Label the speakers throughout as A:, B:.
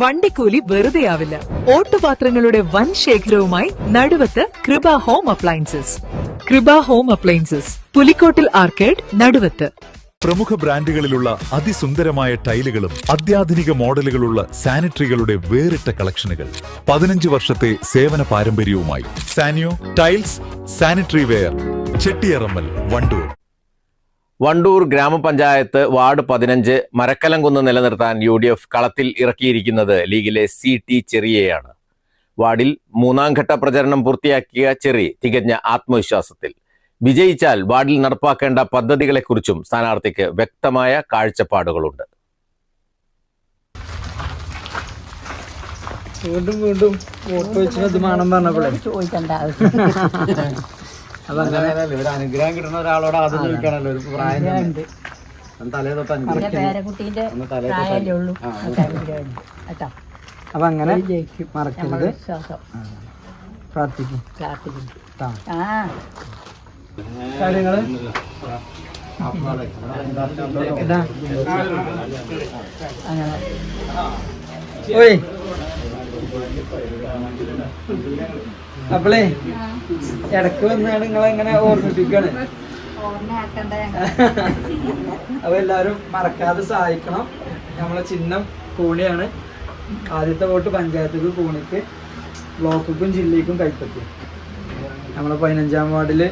A: വണ്ടിക്കൂലി വെറുതെയാവില്ല. ഓട്ടുപാത്രങ്ങളുടെ വൻ ശേഖരവുമായി നടുവത്ത് കൃപ ഹോം അപ്ലയൻസസ്. കൃപ ഹോം അപ്ലയൻസസ്, പുലിക്കോട്ടിൽ ആർക്കേഡ്, നടുവത്ത്.
B: പ്രമുഖ ബ്രാൻഡുകളിലുള്ള അതിസുന്ദരമായ ടൈലുകളും അത്യാധുനിക മോഡലുകളുള്ള സാനിറ്ററികളുടെ വേറിട്ട കളക്ഷനുകൾ. 15 വർഷത്തെ സേവന പാരമ്പര്യവുമായി Sanio tiles, sanitary ware, Chettiyarammal, Wandoor.
C: Wandoor ഗ്രാമപഞ്ചായത്ത് വാർഡ് 15 മരക്കലംകുന്ന് നിലനിർത്താൻ UDF കളത്തിൽ ഇറക്കിയിരിക്കുന്നത് ലീഗിലെ CT ചെറിയെയാണ്. വാർഡിൽ 3ാം ഘട്ട പ്രചരണം പൂർത്തിയാക്കിയ ചെറി തികഞ്ഞ ആത്മവിശ്വാസത്തിൽ. വിജയിച്ചാൽ വാർഡിൽ നടപ്പാക്കേണ്ട പദ്ധതികളെക്കുറിച്ചും സ്ഥാനാർത്ഥിക്ക് വ്യക്തമായ കാഴ്ചപ്പാടുകളുണ്ട്.
D: വീണ്ടും വീണ്ടും വോട്ട് വെച്ചത് വേണം പറഞ്ഞപ്പോഴേ ചോദിക്കേണ്ട ആവശ്യം. അപ്പൊ അങ്ങനെ ഒരു അനുഗ്രഹം കിട്ടുന്ന ഒരാളോട് ആദ്യം ചോദിക്കാനല്ലോ ഒരു പ്രായം തലേ തൊട്ട് അപ്പൊ അങ്ങനെ മറക്കരുത്, പ്രാർത്ഥിക്കും കാര്യങ്ങള് അങ്ങനെ. ഓയ് അപ്പളേ ഇടക്ക് വന്നാണ് നിങ്ങളെങ്ങനെ ഓർമ്മിപ്പിക്കാണ്. അപ്പൊ എല്ലാരും മറക്കാതെ സഹായിക്കണം. നമ്മളെ ചിഹ്നം കൂണിയാണ്. ആദ്യത്തെ വോട്ട് പഞ്ചായത്തിക്ക് കൂണിക്ക്, ബ്ലോക്കും ജില്ലയ്ക്കും കൈപ്പറ്റി. നമ്മളെ 15ാം വാർഡില്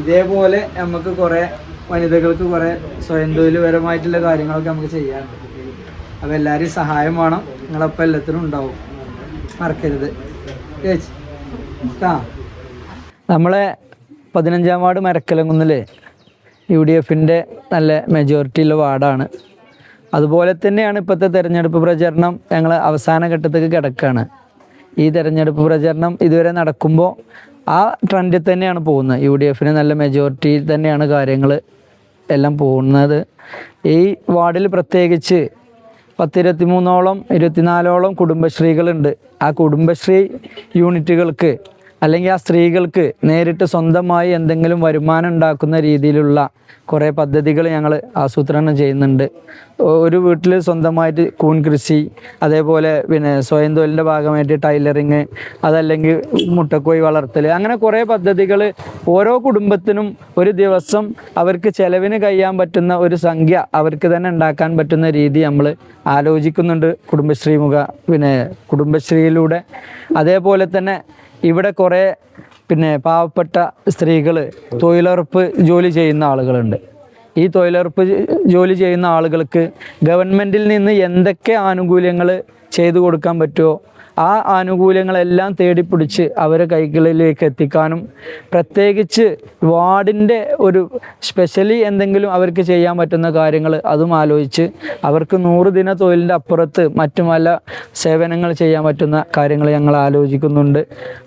D: ഇതേപോലെ നമുക്ക് കുറെ വനിതകൾക്ക് കുറെ സ്വയം തൊഴിൽപരമായിട്ടുള്ള കാര്യങ്ങളൊക്കെ നമുക്ക് ചെയ്യാറുണ്ട്. അപ്പൊ എല്ലാവരും സഹായം വേണം. നിങ്ങളപ്പം എല്ലാത്തിനും ഉണ്ടാവും, മറക്കരുത്. നമ്മളെ 15ാം വാർഡ് മരക്കലംകുന്നില് UDFന്റെ നല്ല മെജോറിറ്റി ഉള്ള വാർഡാണ്. അതുപോലെ തന്നെയാണ് ഇപ്പോഴത്തെ തെരഞ്ഞെടുപ്പ് പ്രചരണം. ഞങ്ങൾ അവസാന ഘട്ടത്തേക്ക് കിടക്കുകയാണ്. ഈ തെരഞ്ഞെടുപ്പ് പ്രചരണം ഇതുവരെ നടക്കുമ്പോൾ ആ ട്രെൻഡിൽ തന്നെയാണ് പോകുന്നത്. UDFന് നല്ല മെജോറിറ്റിയിൽ തന്നെയാണ് കാര്യങ്ങൾ എല്ലാം പോകുന്നത്. ഈ വാർഡിൽ പ്രത്യേകിച്ച് 23ഓളം 24ഓളം കുടുംബശ്രീകളുണ്ട്. ആ കുടുംബശ്രീ യൂണിറ്റുകൾക്ക് അല്ലെങ്കിൽ ആ സ്ത്രീകൾക്ക് നേരിട്ട് സ്വന്തമായി എന്തെങ്കിലും വരുമാനം ഉണ്ടാക്കുന്ന രീതിയിലുള്ള കുറേ പദ്ധതികൾ ഞങ്ങൾ ആസൂത്രണം ചെയ്യുന്നുണ്ട്. ഒരു വീട്ടിൽ സ്വന്തമായിട്ട് കൂൺ കൃഷി, അതേപോലെ പിന്നെ സ്വയം തൊഴിലിൻ്റെ ഭാഗമായിട്ട് ടൈലറിങ്, അതല്ലെങ്കിൽ മുട്ടക്കോഴി വളർത്തൽ, അങ്ങനെ കുറേ പദ്ധതികൾ ഓരോ കുടുംബത്തിനും ഒരു ദിവസം അവർക്ക് ചെലവിന് കഴിയാൻ പറ്റുന്ന ഒരു സംഖ്യ അവർക്ക് തന്നെ ഉണ്ടാക്കാൻ പറ്റുന്ന രീതി നമ്മൾ ആലോചിക്കുന്നുണ്ട് കുടുംബശ്രീയിലൂടെ. അതേപോലെ തന്നെ ഇവിടെ കുറേ പാവപ്പെട്ട സ്ത്രീകൾ തൊഴിലുറപ്പ് ജോലി ചെയ്യുന്ന ആളുകളുണ്ട്. ഈ തൊഴിലുറപ്പ് ജോലി ചെയ്യുന്ന ആളുകൾക്ക് ഗവൺമെൻറ്റിൽ നിന്ന് എന്തൊക്കെ ആനുകൂല്യങ്ങൾ ചെയ്തു കൊടുക്കാൻ പറ്റുമോ ആ ആനുകൂല്യങ്ങളെല്ലാം തേടിപ്പിടിച്ച് അവരെ കൈകളിലേക്ക് എത്തിക്കാനും, പ്രത്യേകിച്ച് വാർഡിൻ്റെ ഒരു സ്പെഷ്യലി എന്തെങ്കിലും അവർക്ക് ചെയ്യാൻ പറ്റുന്ന കാര്യങ്ങൾ അതും ആലോചിച്ച് അവർക്ക് 100 ദിന തൊഴിലിൻ്റെ അപ്പുറത്ത് മറ്റു പല സേവനങ്ങൾ ചെയ്യാൻ പറ്റുന്ന കാര്യങ്ങൾ ഞങ്ങൾ ആലോചിക്കുന്നുണ്ട്.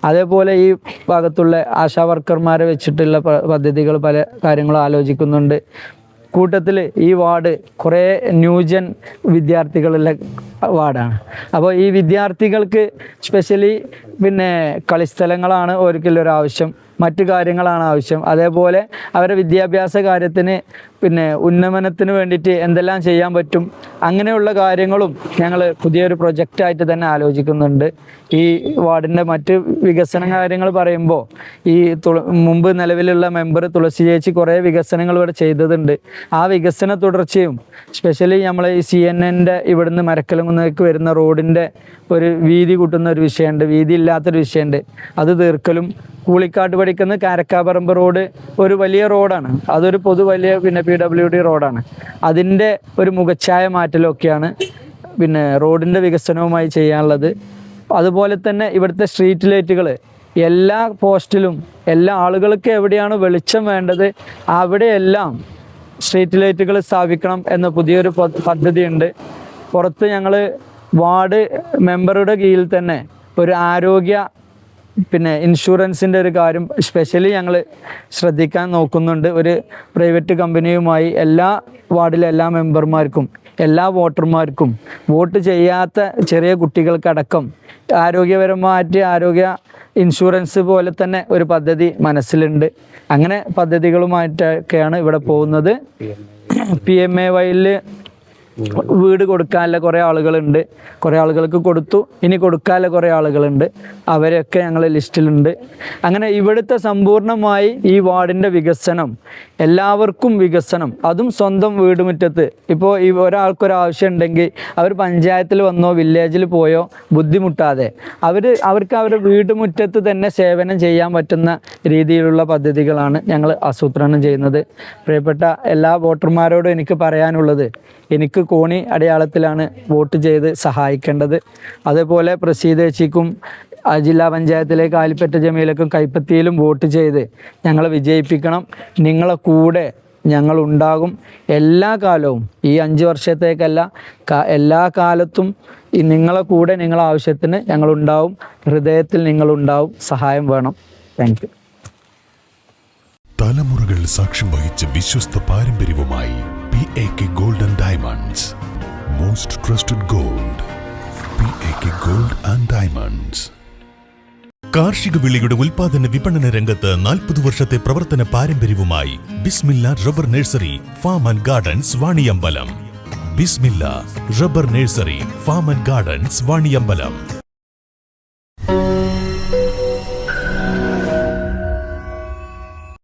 D: അതേപോലെ ഈ ഭാഗത്തുള്ള ആശാ വർക്കർമാരെ വെച്ചിട്ടുള്ള പദ്ധതികൾ പല കാര്യങ്ങളും ആലോചിക്കുന്നുണ്ട്. കൂട്ടത്തിൽ ഈ വാർഡ് കുറേ ന്യൂജൻ വിദ്യാർത്ഥികളുള്ള വാർഡാണ്. അപ്പോൾ ഈ വിദ്യാർത്ഥികൾക്ക് സ്പെഷ്യലി കളിസ്ഥലങ്ങളാണ് ഒരിക്കലൊരാവശ്യം, മറ്റു കാര്യങ്ങളാണ് ആവശ്യം. അതേപോലെ അവരുടെ വിദ്യാഭ്യാസ കാര്യത്തിന് ഉന്നമനത്തിന് വേണ്ടിയിട്ട് എന്തെല്ലാം ചെയ്യാൻ പറ്റും, അങ്ങനെയുള്ള കാര്യങ്ങളും ഞങ്ങൾ പുതിയൊരു പ്രൊജക്റ്റായിട്ട് തന്നെ ആലോചിക്കുന്നുണ്ട്. ഈ വാർഡിൻ്റെ മറ്റ് വികസന കാര്യങ്ങൾ പറയുമ്പോൾ ഈ മുമ്പ് നിലവിലുള്ള മെമ്പർ തുളസി ചേച്ചി കുറേ വികസനങ്ങൾ ഇവിടെ ചെയ്തതുണ്ട്. ആ വികസന തുടർച്ചയും സ്പെഷ്യലി നമ്മൾ ഈ CNN ഇവിടുന്ന് മരക്കലംകുന്നേക്ക് വരുന്ന റോഡിൻ്റെ ഒരു വീതി കൂട്ടുന്ന ഒരു വിഷയമുണ്ട്, വീതി ഇല്ലാത്തൊരു വിഷയമുണ്ട്. അത് തീർക്കലും, കൂളിക്കാട്ട് പഠിക്കുന്ന കാരക്കാപറമ്പ് റോഡ് ഒരു വലിയ റോഡാണ്, അതൊരു വലിയ PWD റോഡാണ്. അതിൻ്റെ ഒരു മുഖച്ഛായ മാറ്റലൊക്കെയാണ് റോഡിൻ്റെ വികസനവുമായി ചെയ്യാനുള്ളത്. അതുപോലെ തന്നെ ഇവിടുത്തെ സ്ട്രീറ്റ് ലൈറ്റുകൾ എല്ലാ പോസ്റ്റിലും എല്ലാ ആളുകൾക്ക് എവിടെയാണ് വെളിച്ചം വേണ്ടത് അവിടെയെല്ലാം സ്ട്രീറ്റ് ലൈറ്റുകൾ സ്ഥാപിക്കണം എന്ന പുതിയൊരു പദ്ധതിയുണ്ട്. പുറത്ത് ഞങ്ങൾ വാർഡ് മെമ്പറുടെ കീഴിൽ തന്നെ ഒരു ആരോഗ്യ ഇൻഷുറൻസിൻ്റെ ഒരു കാര്യം സ്പെഷ്യലി ഞങ്ങൾ ശ്രദ്ധിക്കാൻ നോക്കുന്നുണ്ട്. ഒരു പ്രൈവറ്റ് കമ്പനിയുമായി എല്ലാ വാർഡിലെ എല്ലാ മെമ്പർമാർക്കും എല്ലാ വോട്ടർമാർക്കും വോട്ട് ചെയ്യാത്ത ചെറിയ കുട്ടികൾക്കടക്കം ആരോഗ്യപരമായിട്ട് ആരോഗ്യ ഇൻഷുറൻസ് പോലെ തന്നെ ഒരു പദ്ധതി മനസ്സിലുണ്ട്. അങ്ങനെ പദ്ധതികളുമായിട്ടൊക്കെയാണ് ഇവിടെ പോകുന്നത്. PMAYയിൽ വീട് കൊടുക്കാനുള്ള കുറേ ആളുകളുണ്ട്, കുറേ ആളുകൾക്ക് കൊടുത്തു, ഇനി കൊടുക്കാനുള്ള കുറേ ആളുകളുണ്ട്, അവരൊക്കെ ഞങ്ങൾ ലിസ്റ്റിലുണ്ട്. അങ്ങനെ ഇവിടുത്തെ സമ്പൂർണ്ണമായി ഈ വാർഡിൻ്റെ വികസനം, എല്ലാവർക്കും വികസനം, അതും സ്വന്തം വീടുമുറ്റത്ത്. ഇപ്പോൾ ഈ ഒരാൾക്കൊരാവശ്യം ഉണ്ടെങ്കിൽ അവർ പഞ്ചായത്തിൽ വന്നോ വില്ലേജിൽ പോയോ ബുദ്ധിമുട്ടാതെ അവർക്ക് അവരുടെ വീടുമുറ്റത്ത് തന്നെ സേവനം ചെയ്യാൻ പറ്റുന്ന രീതിയിലുള്ള പദ്ധതികളാണ് ഞങ്ങൾ ആസൂത്രണം ചെയ്യുന്നത്. പ്രിയപ്പെട്ട എല്ലാ വോട്ടർമാരോടും എനിക്ക് പറയാനുള്ളത്, എനിക്ക് കോണി അടയാളത്തിലാണ് വോട്ട് ചെയ്ത് സഹായിക്കേണ്ടത്. അതേപോലെ പ്രസീദേച്ചിക്കും ജില്ലാ പഞ്ചായത്തിലെ കാലിപ്പറ്റ ജമീലക്കും കൈപ്പത്തിയിലും വോട്ട് ചെയ്ത് ഞങ്ങളെ വിജയിപ്പിക്കണം. നിങ്ങളെ കൂടെ ഞങ്ങളുണ്ടാകും എല്ലാ കാലവും. ഈ 5 വർഷത്തേക്കല്ല, എല്ലാ കാലത്തും നിങ്ങളെ കൂടെ, നിങ്ങളെ ആവശ്യത്തിന് ഞങ്ങളുണ്ടാവും. ഹൃദയത്തിൽ നിങ്ങളുണ്ടാവും. സഹായം വേണം. Thank you.
E: തലമുറകൾ സാക്ഷ്യം വഹിച്ച വിശ്വസ്ത പാരമ്പര്യവുമായി PAK Gold and Diamonds. Most trusted gold. PAK Gold and Diamonds. കാർഷിക വിളയുടെ ഉൽപാദന വിപണന രംഗത്ത് 40 വർഷത്തെ പ്രവർത്തന പാരമ്പര്യവുമായി Bismillah rubber nursery farm and gardens Vaniyambalam. Bismillah rubber nursery farm and gardens Vaniyambalam.